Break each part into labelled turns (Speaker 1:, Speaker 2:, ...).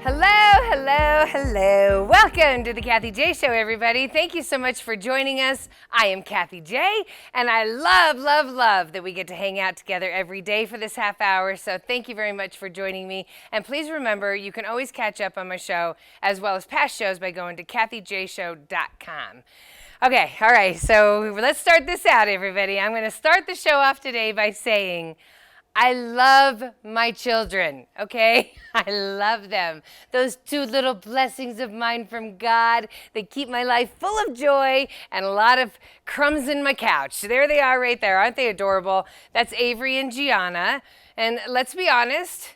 Speaker 1: Hello, hello, hello. Welcome to the Kathy J Show, everybody. Thank you so much for joining us. I am Kathy J, and I love, love, love that we get to hang out together every day for this half hour. So thank you very much for joining me. And please remember, you can always catch up on my show as well as past shows by going to kathyjshow.com. Okay, all right, so let's start this out, everybody. I'm going to start the show off today by saying, I love my children, okay? I love them. Those two little blessings of mine from God. They keep my life full of joy and a lot of crumbs in my couch. There they are right there. Aren't they adorable? That's Avery and Gianna. And let's be honest,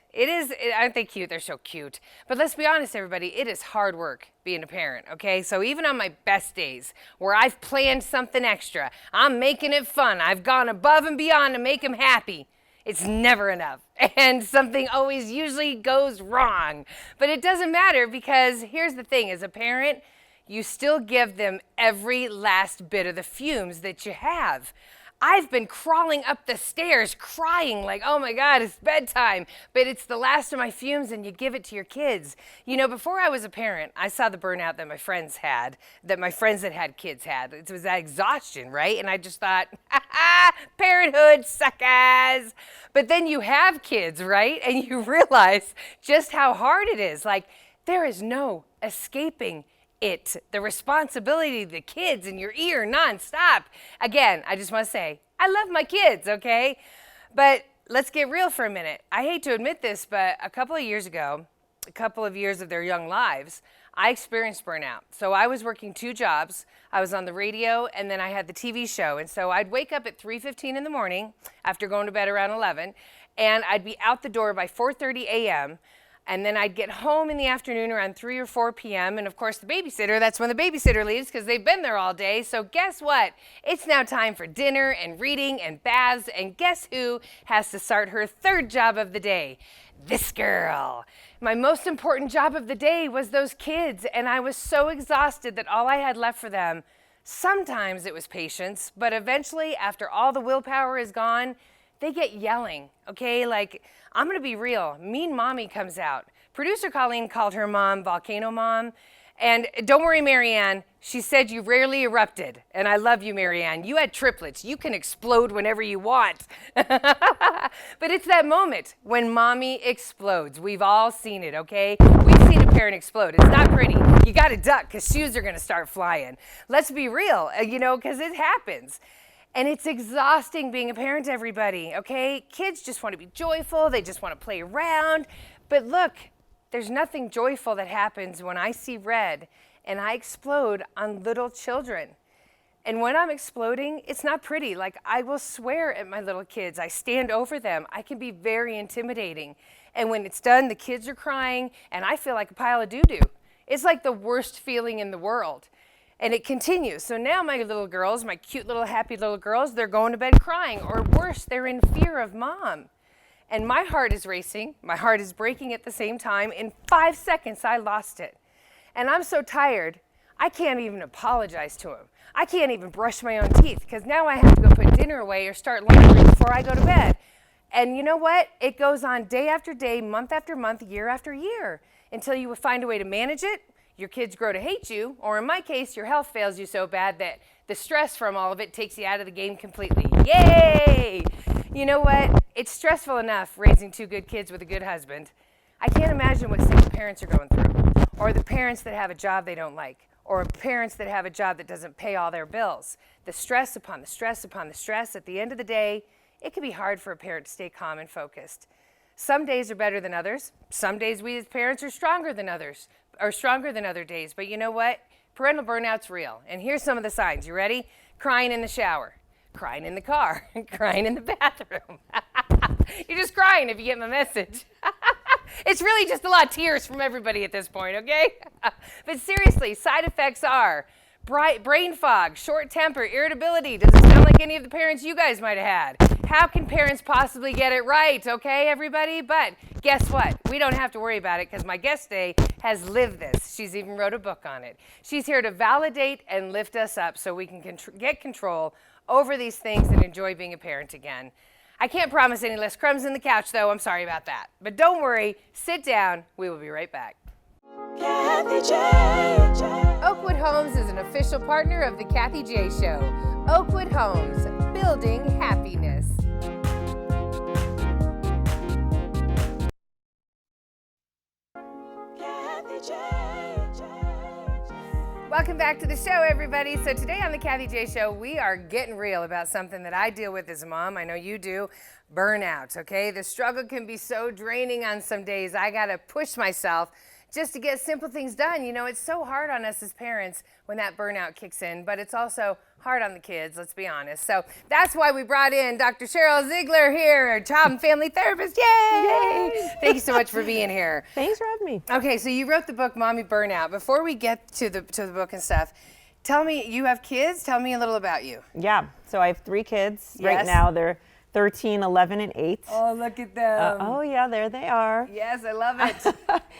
Speaker 1: aren't they cute? They're so cute. But let's be honest, everybody, it is hard work being a parent, okay? So even on my best days where I've planned something extra, I'm making it fun, I've gone above and beyond to make them happy, it's never enough, and something always usually goes wrong. But it doesn't matter, because here's the thing, as a parent, you still give them every last bit of the fumes that you have. I've been crawling up the stairs crying like, oh my God, it's bedtime, but it's the last of my fumes, and you give it to your kids. You know, before I was a parent, I saw the burnout that my friends that had kids had. It was that exhaustion, right? And I just thought, parenthood, suckers. But then you have kids, right? And you realize just how hard it is. Like, there is no escaping it, the responsibility of the kids in your ear nonstop. Again, I just want to say, I love my kids, okay? But let's get real for a minute. I hate to admit this, but a couple of years ago, a couple of years of their young lives, I experienced burnout. So I was working two jobs. I was on the radio, and then I had the TV show. And so I'd wake up at 3:15 in the morning after going to bed around 11, and I'd be out the door by 4:30 a.m., and then I'd get home in the afternoon around 3 or 4 p.m. And of course, the babysitter, that's when the babysitter leaves because they've been there all day. So guess what? It's now time for dinner and reading and baths. And guess who has to start her third job of the day? This girl. My most important job of the day was those kids. And I was so exhausted that all I had left for them, sometimes it was patience, but eventually, after all the willpower is gone, they get yelling, okay? Like, I'm gonna be real, Mean Mommy comes out. Producer Colleen called her mom Volcano Mom. And don't worry, Marianne, she said you rarely erupted. And I love you, Marianne. You had triplets. You can explode whenever you want. But it's that moment when mommy explodes. We've all seen it, okay? We've seen a parent explode. It's not pretty. You gotta duck because shoes are gonna start flying. Let's be real, because it happens. And it's exhausting being a parent, everybody, okay? Kids just want to be joyful. They just want to play around. But look, there's nothing joyful that happens when I see red and I explode on little children. And when I'm exploding, it's not pretty. Like, I will swear at my little kids. I stand over them. I can be very intimidating. And when it's done, the kids are crying, and I feel like a pile of doo-doo. It's like the worst feeling in the world. And it continues. So now my little girls, my cute little happy little girls, they're going to bed crying, or worse, they're in fear of mom. And my heart is racing, my heart is breaking at the same time. In 5 seconds, I lost it. And I'm so tired, I can't even apologize to him. I can't even brush my own teeth, because now I have to go put dinner away or start laundry before I go to bed. And you know what? It goes on day after day, month after month, year after year, until you find a way to manage it. Your kids grow to hate you, or in my case, your health fails you so bad that the stress from all of it takes you out of the game completely. Yay! You know what? It's stressful enough raising two good kids with a good husband. I can't imagine what single parents are going through, or the parents that have a job they don't like, or parents that have a job that doesn't pay all their bills. The stress upon the stress upon the stress, at the end of the day, it can be hard for a parent to stay calm and focused. Some days are better than others. Some days we as parents are stronger than other days. But you know what? Parental burnout's real. And here's some of the signs. You ready? Crying in the shower, crying in the car, crying in the bathroom. You're just crying if you get my message. It's really just a lot of tears from everybody at this point, okay? But seriously, side effects are brain fog, short temper, irritability. Does it sound like any of the parents you guys might have had? How can parents possibly get it right, okay, everybody? But guess what? We don't have to worry about it because my guest today has lived this. She's even wrote a book on it. She's here to validate and lift us up so we can get control over these things and enjoy being a parent again. I can't promise any less crumbs in the couch, though. I'm sorry about that. But don't worry. Sit down. We will be right back. Kathy J. Oakwood Homes is an official partner of the Kathy J Show. Oakwood Homes, building happiness. Kathy J. Welcome back to the show, everybody. So today on the Kathy J Show, we are getting real about something that I deal with as a mom. I know you do. Burnout, okay? The struggle can be so draining on some days. I gotta push myself just to get simple things done. You know, it's so hard on us as parents when that burnout kicks in, but it's also hard on the kids, let's be honest. So that's why we brought in Dr. Sheryl Ziegler here, child and family therapist. Yay! Yay! Thank you so much for being here.
Speaker 2: Thanks for having me.
Speaker 1: Okay, so you wrote the book, Mommy Burnout. Before we get to the book and stuff, tell me, you have kids? Tell me a little about you.
Speaker 2: Yeah, so I have 3 kids.
Speaker 1: Yes.
Speaker 2: Right now they're 13, 11, and 8.
Speaker 1: Oh, look at them.
Speaker 2: Oh, yeah, there they are.
Speaker 1: Yes, I love it.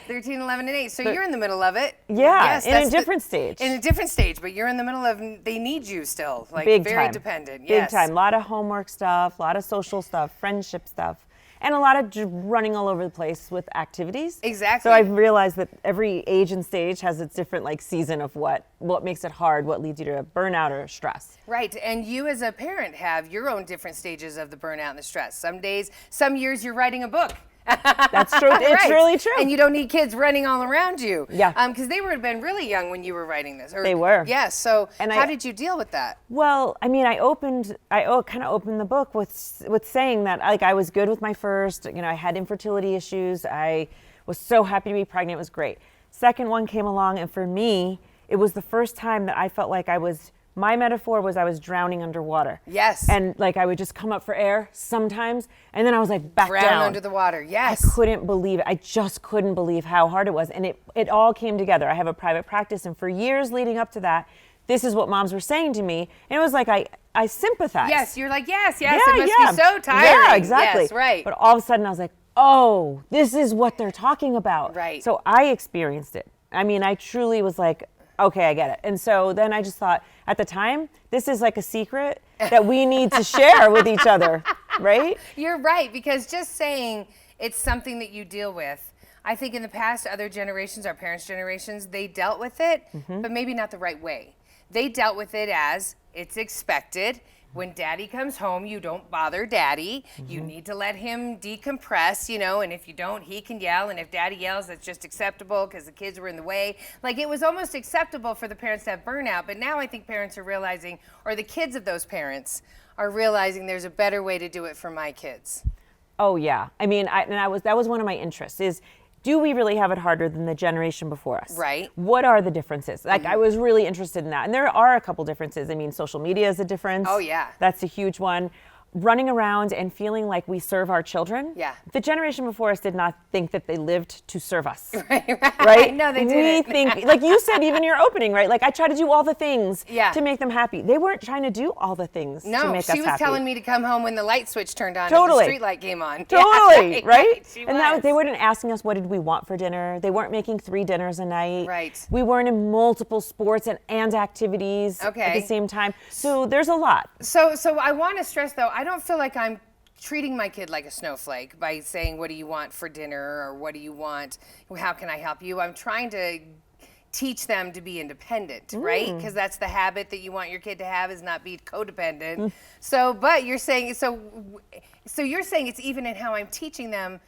Speaker 1: 13, 11, and 8. So you're in the middle of it.
Speaker 2: Yeah,
Speaker 1: yes,
Speaker 2: in a different stage.
Speaker 1: In a different stage, but you're in the middle of, they need you still. Like,
Speaker 2: Big
Speaker 1: very
Speaker 2: time.
Speaker 1: dependent.
Speaker 2: Big
Speaker 1: Yes.
Speaker 2: time. A lot of homework stuff, a lot of social stuff, friendship stuff, and a lot of running all over the place with activities.
Speaker 1: Exactly.
Speaker 2: So I've realized that every age and stage has its different season of what makes it hard, what leads you to burnout or stress.
Speaker 1: Right, and you as a parent have your own different stages of the burnout and the stress. Some days, some years you're writing a book.
Speaker 2: That's true. It's
Speaker 1: Right.
Speaker 2: really true.
Speaker 1: And you don't need kids running all around you.
Speaker 2: Yeah.
Speaker 1: Because they would have been really young when you were writing this.
Speaker 2: They were.
Speaker 1: Yes. So
Speaker 2: And
Speaker 1: how did you deal with that?
Speaker 2: Well, I mean, I kind of opened the book with saying that I was good with my first. I had infertility issues. I was so happy to be pregnant. It was great. Second one came along, and for me, it was the first time that I felt like my metaphor was I was drowning underwater.
Speaker 1: Yes.
Speaker 2: And I would just come up for air sometimes, and then I was back
Speaker 1: Drown
Speaker 2: down.
Speaker 1: under the water. Yes.
Speaker 2: I couldn't believe it. I just couldn't believe how hard it was. And it all came together. I have a private practice, and for years leading up to that, this is what moms were saying to me. And it was I sympathized.
Speaker 1: Yes, you're like, yes, it
Speaker 2: Yeah,
Speaker 1: must be so tiring.
Speaker 2: Yeah, exactly.
Speaker 1: Yes, right.
Speaker 2: But all of a sudden I was like, oh, this is what they're talking about.
Speaker 1: Right.
Speaker 2: So I experienced it. I mean, I truly was like, okay, I get it. And so then I just thought, at the time, this is a secret that we need to share with each other, right?
Speaker 1: You're right, because just saying it's something that you deal with, I think in the past, other generations, our parents' generations, they dealt with it, but maybe not the right way. They dealt with it as it's expected. When daddy comes home, you don't bother daddy. You need to let him decompress, and if you don't, he can yell. And if daddy yells, that's just acceptable because the kids were in the way. It was almost acceptable for the parents to have burnout. But now I think parents are realizing, or the kids of those parents are realizing there's a better way to do it for my kids.
Speaker 2: Oh yeah. I mean, that was one of my interests is, do we really have it harder than the generation before us?
Speaker 1: Right.
Speaker 2: What are the differences? I was really interested in that. And there are a couple differences. I mean, social media is a difference.
Speaker 1: Oh, yeah.
Speaker 2: That's a huge one. Running around and feeling like we serve our children.
Speaker 1: Yeah.
Speaker 2: The generation before us did not think that they lived to serve us.
Speaker 1: Right? No, they didn't.
Speaker 2: We think, like you said, even your opening, right? I try to do all the things
Speaker 1: Yeah.
Speaker 2: to make them happy. They weren't trying to do all the things to
Speaker 1: No,
Speaker 2: make us happy.
Speaker 1: she was telling me to come home when the light switch turned on
Speaker 2: Totally.
Speaker 1: and the street light came on.
Speaker 2: Totally, right?
Speaker 1: She
Speaker 2: And
Speaker 1: was.
Speaker 2: they weren't asking us what did we want for dinner. They weren't making 3 dinners a night.
Speaker 1: Right.
Speaker 2: We weren't in multiple sports and activities at
Speaker 1: Okay.
Speaker 2: the same time. So there's a lot.
Speaker 1: So I want to stress, though, I don't feel like I'm treating my kid like a snowflake by saying, what do you want for dinner, or what do you want, how can I help you? I'm trying to teach them to be independent, right? Because that's the habit that you want your kid to have, is not be codependent. So, but you're saying, so you're saying it's even in how I'm teaching them,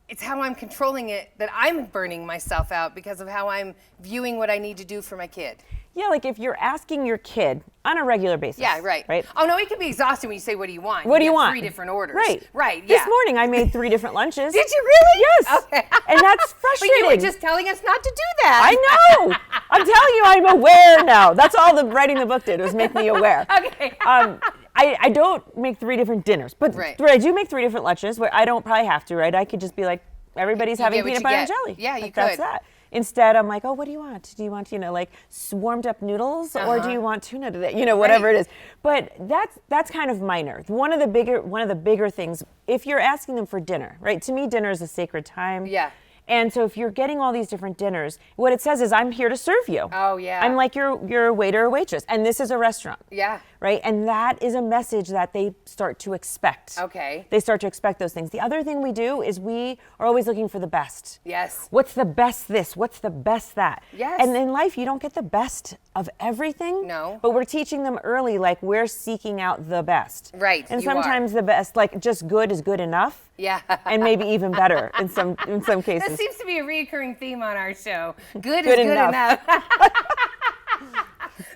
Speaker 1: it's how I'm controlling it, that I'm burning myself out because of how I'm viewing what I need to do for my kid.
Speaker 2: Yeah, if you're asking your kid on a regular basis.
Speaker 1: Yeah, right. Oh, no, it can be exhausting when you say, what do you want?
Speaker 2: What do you
Speaker 1: get
Speaker 2: want?
Speaker 1: 3 different orders.
Speaker 2: Right.
Speaker 1: Yeah.
Speaker 2: This morning I made 3 different lunches.
Speaker 1: Did you really?
Speaker 2: Yes.
Speaker 1: Okay.
Speaker 2: And that's
Speaker 1: But
Speaker 2: frustrating.
Speaker 1: you were just telling us not to do that.
Speaker 2: I know. I'm telling you, I'm aware now. That's all the writing the book did, was make me aware.
Speaker 1: Okay.
Speaker 2: I don't make 3 different dinners, but
Speaker 1: Right.
Speaker 2: I do make 3 different lunches where I don't probably have to, right? I could just be like, everybody's having
Speaker 1: get what
Speaker 2: peanut
Speaker 1: you
Speaker 2: butter and
Speaker 1: get.
Speaker 2: jelly.
Speaker 1: Yeah, you
Speaker 2: That's
Speaker 1: could.
Speaker 2: that. Instead, I'm like, oh, what do you want? Do you want, warmed up noodles, or do you want tuna today? Whatever
Speaker 1: Right.
Speaker 2: it is. But that's kind of minor. One of the bigger things, if you're asking them for dinner, right? To me, dinner is a sacred time.
Speaker 1: Yeah.
Speaker 2: And so if you're getting all these different dinners, what it says is, I'm here to serve you.
Speaker 1: Oh, yeah.
Speaker 2: I'm like your waiter or waitress, and this is a restaurant.
Speaker 1: Yeah.
Speaker 2: right? And that is a message that they start to expect.
Speaker 1: Okay.
Speaker 2: They start to expect those things. The other thing we do is we are always looking for the best.
Speaker 1: Yes.
Speaker 2: What's the best this? What's the best that?
Speaker 1: Yes.
Speaker 2: And in life, you don't get the best of everything.
Speaker 1: No.
Speaker 2: But we're teaching them early, like we're seeking out the best.
Speaker 1: Right,
Speaker 2: And
Speaker 1: you are.
Speaker 2: sometimes the best, like just good is good enough.
Speaker 1: Yeah.
Speaker 2: And maybe even better in some cases.
Speaker 1: That seems to be a reoccurring theme on our show. Good is
Speaker 2: Good
Speaker 1: good
Speaker 2: enough.
Speaker 1: enough.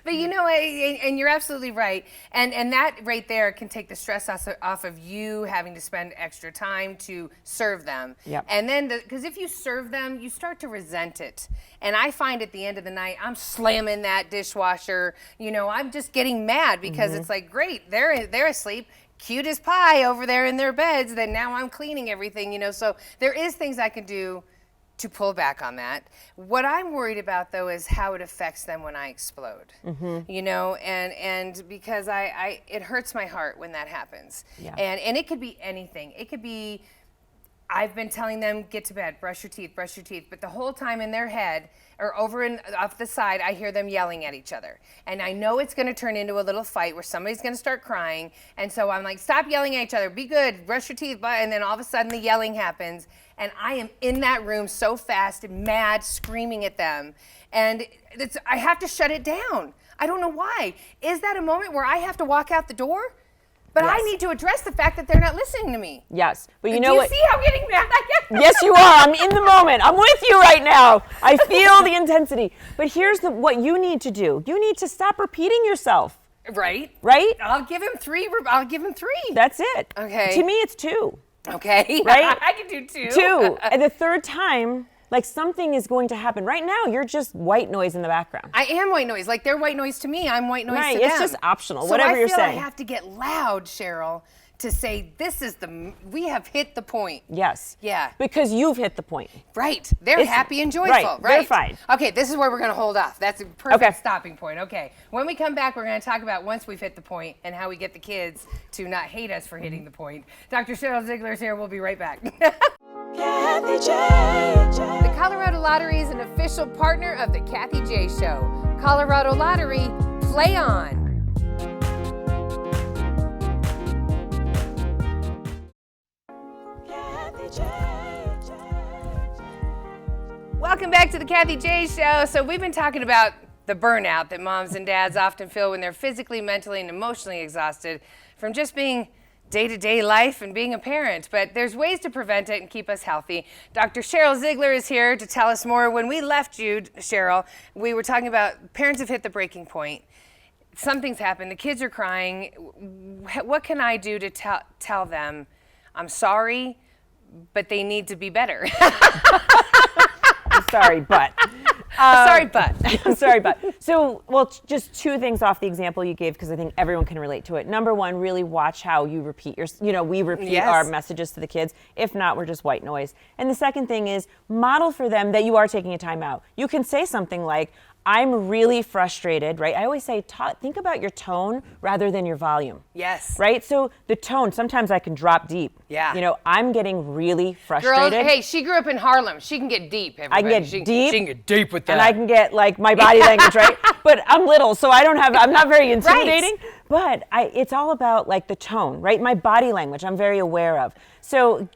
Speaker 1: But you know, and you're absolutely right. And that right there can take the stress off of you having to spend extra time to serve them.
Speaker 2: Yep.
Speaker 1: And then, because if you serve them, you start to resent it. And I find at the end of the night, I'm slamming that dishwasher. You know, I'm just getting mad because it's like, great, they're asleep. Cute as pie over there in their beds. Then now I'm cleaning everything, you know. So there is things I can do to pull back on that. What I'm worried about though is how it affects them when I explode. You know, and because it hurts my heart when that happens.
Speaker 2: Yeah.
Speaker 1: And it could be anything. It could be I've been telling them, get to bed, brush your teeth, but the whole time in their head or off the side, I hear them yelling at each other. And I know it's gonna turn into a little fight where somebody's gonna start crying. And so I'm like, stop yelling at each other, be good, brush your teeth, and then all of a sudden the yelling happens. And I am in that room so fast, mad, screaming at them. And I have to shut it down. I don't know why. Is that a moment where I have to walk out the door? But
Speaker 2: Yes.
Speaker 1: I need to address the fact that they're not listening to me.
Speaker 2: Yes, but you
Speaker 1: Do
Speaker 2: know
Speaker 1: you
Speaker 2: what?
Speaker 1: see how getting mad I get?
Speaker 2: Yes, you are. I'm in the moment. I'm with you right now. I feel the intensity. But here's what you need to do. You need to stop repeating yourself.
Speaker 1: Right.
Speaker 2: Right?
Speaker 1: I'll give him three.
Speaker 2: That's it.
Speaker 1: Okay.
Speaker 2: To me, it's 2.
Speaker 1: Okay.
Speaker 2: Right?
Speaker 1: I can do 2.
Speaker 2: 2. And the third time, like something is going to happen. Right now, you're just white noise in the background.
Speaker 1: I am white noise. Like they're white noise to me. I'm white noise
Speaker 2: Right,
Speaker 1: to them.
Speaker 2: it's just optional,
Speaker 1: So
Speaker 2: whatever you're
Speaker 1: I feel
Speaker 2: saying.
Speaker 1: I have to get loud, Sheryl, to say we have hit the point.
Speaker 2: Yes.
Speaker 1: Yeah.
Speaker 2: Because you've hit the point.
Speaker 1: Right. They're
Speaker 2: It's-
Speaker 1: happy and joyful.
Speaker 2: right, they're fine.
Speaker 1: Okay, this is where we're going to hold off. That's a perfect
Speaker 2: Okay.
Speaker 1: stopping point. Okay. When we come back, we're going to talk about once we've hit the point and how we get the kids to not hate us for hitting the point. Dr. Sheryl Ziegler is here. We'll be right back.
Speaker 3: Kathy J.
Speaker 1: The Colorado Lottery is an official partner of the Kathy J Show. Colorado Lottery, play on.
Speaker 3: Kathy J.
Speaker 1: Welcome back to the Kathy J Show. So we've been talking about the burnout that moms and dads often feel when they're physically, mentally, and emotionally exhausted from just being day-to-day life and being a parent. But there's ways to prevent it and keep us healthy. Dr. Sheryl Ziegler is here to tell us more. When we left you, Sheryl, we were talking about parents have hit the breaking point. Something's happened. The kids are crying. What can I do to tell them I'm sorry, but they need to be better?
Speaker 2: I'm sorry, but.
Speaker 1: Sorry, but.
Speaker 2: I'm sorry, but. So, well, just 2 things off the example you gave, because I think everyone can relate to it. Number 1, really watch how you repeat we repeat
Speaker 1: Yes.
Speaker 2: our messages to the kids. If not, we're just white noise. And the second thing is model for them that you are taking a time out. You can say something like, I'm really frustrated, right? I always say, think about your tone rather than your volume.
Speaker 1: Yes.
Speaker 2: Right? So the tone, sometimes I can drop deep.
Speaker 1: Yeah.
Speaker 2: You know, I'm getting really
Speaker 1: Girls,
Speaker 2: frustrated.
Speaker 1: hey, she grew up in Harlem. She can get deep, everybody.
Speaker 2: I can get deep.
Speaker 1: She can get deep with that.
Speaker 2: And I can get like my body language, right? But I'm little, so I'm not very intimidating. But it's all about like the tone, right? My body language, I'm very aware of. So,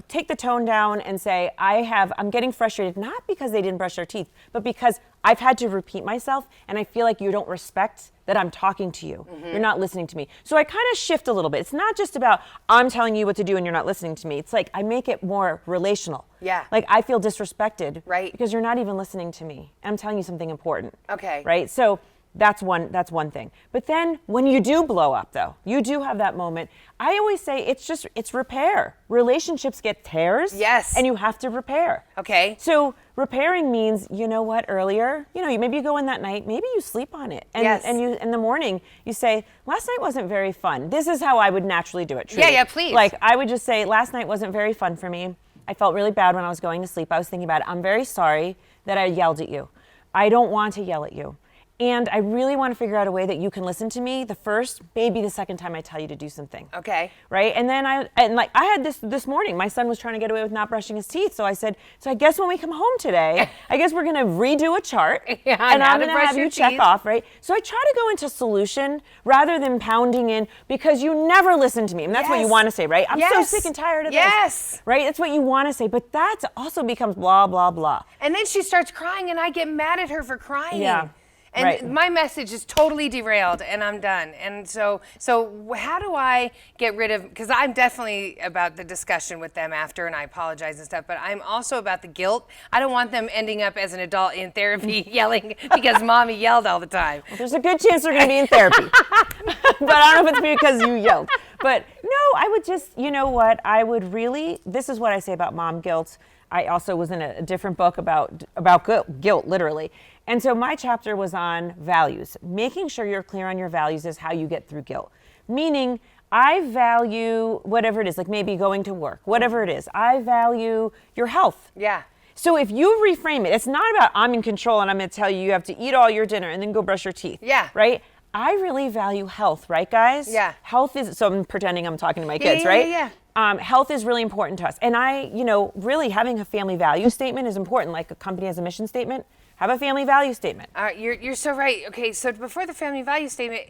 Speaker 2: take the tone down and say, I'm getting frustrated, not because they didn't brush their teeth, but because I've had to repeat myself and I feel like you don't respect that I'm talking to you. You're not listening to me. So I kind of shift a little bit. It's not just about I'm telling you what to do and you're not listening to me. It's like I make it more relational.
Speaker 1: Yeah.
Speaker 2: Like I feel disrespected.
Speaker 1: Right.
Speaker 2: Because you're not even listening to me. I'm telling you something important.
Speaker 1: Okay.
Speaker 2: Right? So that's one thing. But then when you do blow up though, you do have that moment. I always say it's repair. Relationships get tears.
Speaker 1: Yes.
Speaker 2: And you have to repair.
Speaker 1: Okay.
Speaker 2: So repairing means, earlier, maybe you go in that night, maybe you sleep on it. And,
Speaker 1: Yes.
Speaker 2: and you in the morning, you say, last night wasn't very fun. This is how I would naturally do it. Truly.
Speaker 1: Yeah, please.
Speaker 2: Like I would just say, last night wasn't very fun for me. I felt really bad when I was going to sleep. I was thinking about it. I'm very sorry that I yelled at you. I don't want to yell at you. And I really want to figure out a way that you can listen to me the first, maybe the second time I tell you to do something.
Speaker 1: Okay.
Speaker 2: Right? And then I had this morning, my son was trying to get away with not brushing his teeth. So I said, so I guess when we come home today, I guess we're going to redo a chart.
Speaker 1: Yeah,
Speaker 2: and
Speaker 1: how
Speaker 2: I'm
Speaker 1: to
Speaker 2: going to
Speaker 1: brush
Speaker 2: have
Speaker 1: your
Speaker 2: you check
Speaker 1: teeth.
Speaker 2: off, right? So I try to go into solution rather than pounding in, because you never listen to me. And that's what you
Speaker 1: Yes.
Speaker 2: want to say, right? I'm so
Speaker 1: Yes.
Speaker 2: sick and tired of
Speaker 1: Yes.
Speaker 2: this. Right? That's what you want to say. But that also becomes blah, blah, blah.
Speaker 1: And then she starts crying, and I get mad at her for crying.
Speaker 2: Yeah.
Speaker 1: And
Speaker 2: Right.
Speaker 1: my message is totally derailed, and I'm done. And so how do I get rid of? Because I'm definitely about the discussion with them after, and I apologize and stuff. But I'm also about the guilt. I don't want them ending up as an adult in therapy yelling because mommy yelled all the time.
Speaker 2: There's a good chance they're going to be in therapy. But I don't know if it's because you yelled. But no, I would just, you know what? I would really, this is what I say about mom guilt. I also was in a different book about guilt, literally. And so my chapter was on values. Making sure you're clear on your values is how you get through guilt. Meaning, I value whatever it is, like maybe going to work, whatever it is. I value your health.
Speaker 1: Yeah.
Speaker 2: So if you reframe it, it's not about I'm in control and I'm going to tell you you have to eat all your dinner and then go brush your teeth.
Speaker 1: Yeah.
Speaker 2: Right? I really value health, right, guys?
Speaker 1: Yeah.
Speaker 2: Health is, so I'm pretending I'm talking to my
Speaker 1: Yeah,
Speaker 2: kids,
Speaker 1: yeah,
Speaker 2: right?
Speaker 1: yeah,
Speaker 2: Health is really important to us. And really having a family value statement is important. Like a company has a mission statement, have a family value statement.
Speaker 1: You're so right. Okay, so before the family value statement,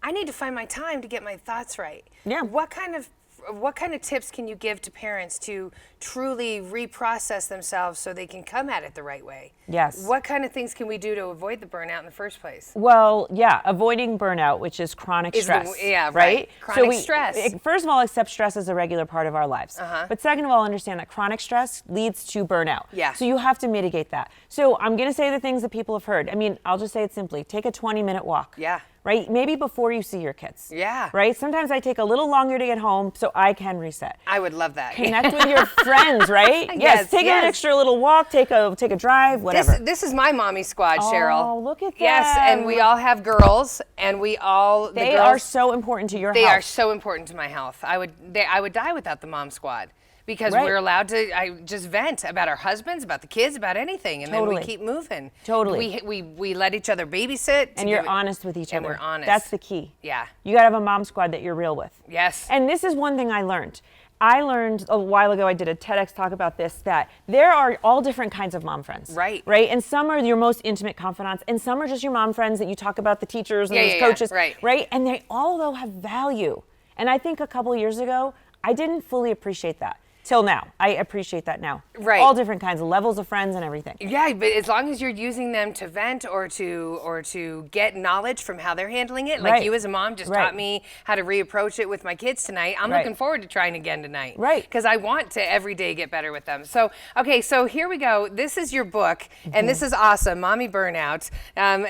Speaker 1: I need to find my time to get my thoughts right.
Speaker 2: Yeah.
Speaker 1: What kind of tips can you give to parents to truly reprocess themselves so they can come at it the right way?
Speaker 2: Yes.
Speaker 1: What kind of things can we do to avoid the burnout in the first place?
Speaker 2: Well, yeah, avoiding burnout, which is chronic stress.
Speaker 1: Right. Chronic
Speaker 2: So
Speaker 1: stress.
Speaker 2: First of all, accept stress as a regular part of our lives. But second of all, understand that chronic stress leads to burnout.
Speaker 1: Yeah.
Speaker 2: So you have to mitigate that. So I'm going to say the things that people have heard. I mean, I'll just say it simply. Take a 20-minute walk.
Speaker 1: Yeah.
Speaker 2: Right? Maybe before you see your kids.
Speaker 1: Yeah.
Speaker 2: Right? Sometimes I take a little longer to get home so I can reset.
Speaker 1: I would love that.
Speaker 2: Connect with your friends, right?
Speaker 1: Yes,
Speaker 2: Take
Speaker 1: yes.
Speaker 2: an extra little walk, take a drive, whatever.
Speaker 1: This is my mommy squad, Cheryl.
Speaker 2: Oh, look at
Speaker 1: Yes, and
Speaker 2: them.
Speaker 1: we all have girls, and
Speaker 2: They
Speaker 1: the girls,
Speaker 2: are so important to your
Speaker 1: They
Speaker 2: health.
Speaker 1: are so important to my health. I would die without the mom squad because
Speaker 2: Right.
Speaker 1: we're allowed to just vent about our husbands, about the kids, about anything, and then
Speaker 2: Totally.
Speaker 1: we keep moving.
Speaker 2: Totally.
Speaker 1: We let each other babysit.
Speaker 2: And you're honest with each
Speaker 1: and
Speaker 2: other.
Speaker 1: we're honest.
Speaker 2: That's the key.
Speaker 1: Yeah.
Speaker 2: You got to have a mom squad that you're real with.
Speaker 1: Yes.
Speaker 2: And this is one thing I learned. I learned a while ago, I did a TEDx talk about this, that there are all different kinds of mom friends.
Speaker 1: Right.
Speaker 2: Right? And some are your most intimate confidants, and some are just your mom friends that you talk about, the teachers and
Speaker 1: Yeah,
Speaker 2: those
Speaker 1: yeah, yeah.
Speaker 2: coaches.
Speaker 1: Right.
Speaker 2: Right? And they all, though, have value. And I think a couple of years ago, I didn't fully appreciate that. Till now. I appreciate that now.
Speaker 1: Right.
Speaker 2: All different kinds of levels of friends and everything.
Speaker 1: Yeah, but as long as you're using them to vent or to get knowledge from how they're handling it, like
Speaker 2: Right.
Speaker 1: you as a mom just
Speaker 2: Right.
Speaker 1: taught me how to reapproach it with my kids tonight. I'm
Speaker 2: Right.
Speaker 1: looking forward to trying again tonight.
Speaker 2: Right.
Speaker 1: Because I want to every day get better with them. So, okay, so here we go. This is your book, and this is awesome, Mommy Burnout.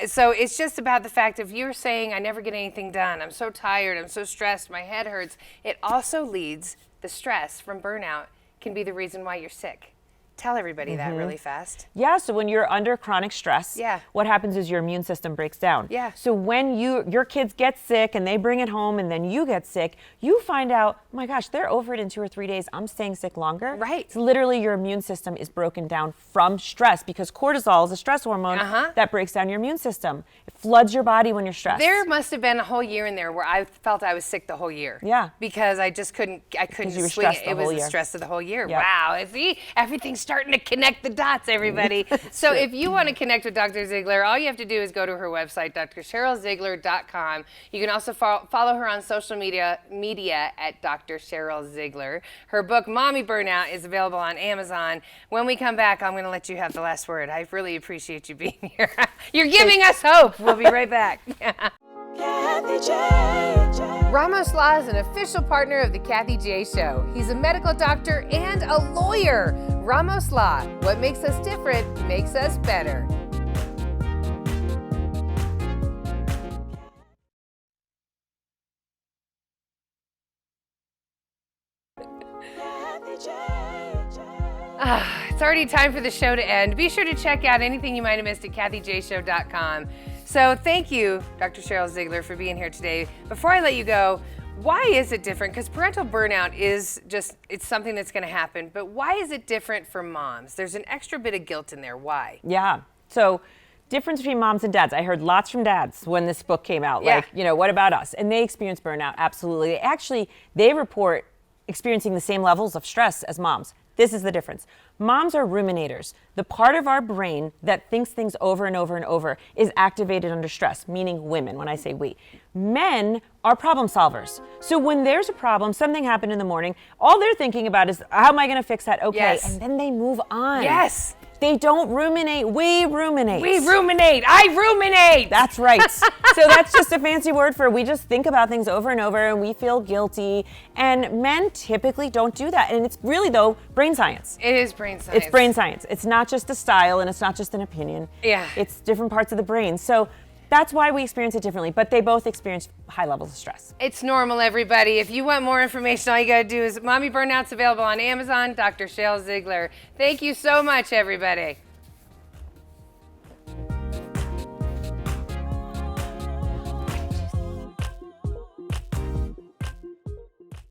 Speaker 1: So it's just about the fact if you're saying, I never get anything done, I'm so tired, I'm so stressed, my head hurts, it also leads, the stress from burnout can be the reason why you're sick. Tell everybody that really fast.
Speaker 2: Yeah, so when you're under chronic stress,
Speaker 1: Yeah.
Speaker 2: what happens is your immune system breaks down.
Speaker 1: Yeah.
Speaker 2: So when your kids get sick and they bring it home and then you get sick, you find out, oh my gosh, they're over it in 2 or 3 days. I'm staying sick longer.
Speaker 1: Right.
Speaker 2: It's literally your immune system is broken down from stress because cortisol is a stress hormone that breaks down your immune system. It floods your body when you're stressed.
Speaker 1: There must have been a whole year in there where I felt I was sick the whole year.
Speaker 2: Yeah.
Speaker 1: Because I just couldn't
Speaker 2: you were
Speaker 1: swing it.
Speaker 2: stressed the
Speaker 1: It was
Speaker 2: whole
Speaker 1: the
Speaker 2: year.
Speaker 1: stress of the whole year.
Speaker 2: Yeah.
Speaker 1: Wow. See, everything's starting to connect the dots, everybody. So if you want to connect with Dr. Ziegler, all you have to do is go to her website, drsherylziegler.com. You can also follow her on social media at Dr. Sheryl Ziegler. Her book, Mommy Burnout, is available on Amazon. When we come back, I'm going to let you have the last word. I really appreciate you being here. You're giving us hope. We'll be right back.
Speaker 3: Kathy J.
Speaker 1: Ramos Law is an official partner of the Kathy J Show. He's a medical doctor and a lawyer. Ramos Law, what makes us different makes us better.
Speaker 3: Kathy J.
Speaker 1: It's already time for the show to end. Be sure to check out anything you might have missed at kathyjshow.com. So thank you, Dr. Sheryl Ziegler, for being here today. Before I let you go, why is it different? Because parental burnout is just, it's something that's going to happen, but why is it different for moms? There's an extra bit of guilt in there. Why?
Speaker 2: Yeah. So difference between moms and dads. I heard lots from dads when this book came out.
Speaker 1: Yeah.
Speaker 2: Like, what about us? And they experience burnout, absolutely. They report experiencing the same levels of stress as moms. This is the difference. Moms are ruminators. The part of our brain that thinks things over and over and over is activated under stress, meaning women, when I say we. Men are problem solvers. So when there's a problem, something happened in the morning, all they're thinking about is, how am I going to fix that? Okay.
Speaker 1: Yes.
Speaker 2: And then they move on.
Speaker 1: Yes.
Speaker 2: They don't ruminate. We ruminate.
Speaker 1: We ruminate. I ruminate.
Speaker 2: That's right. So that's just a fancy word for we just think about things over and over and we feel guilty. And men typically don't do that. And it's really, though, brain science.
Speaker 1: It is brain science.
Speaker 2: It's brain science. It's not just a style and it's not just an opinion.
Speaker 1: Yeah.
Speaker 2: It's different parts of the brain. So that's why we experience it differently. But they both experience high levels of stress.
Speaker 1: It's normal, everybody. If you want more information, all you got to do is Mommy Burnout's available on Amazon. Dr. Sheryl Ziegler. Thank you so much, everybody.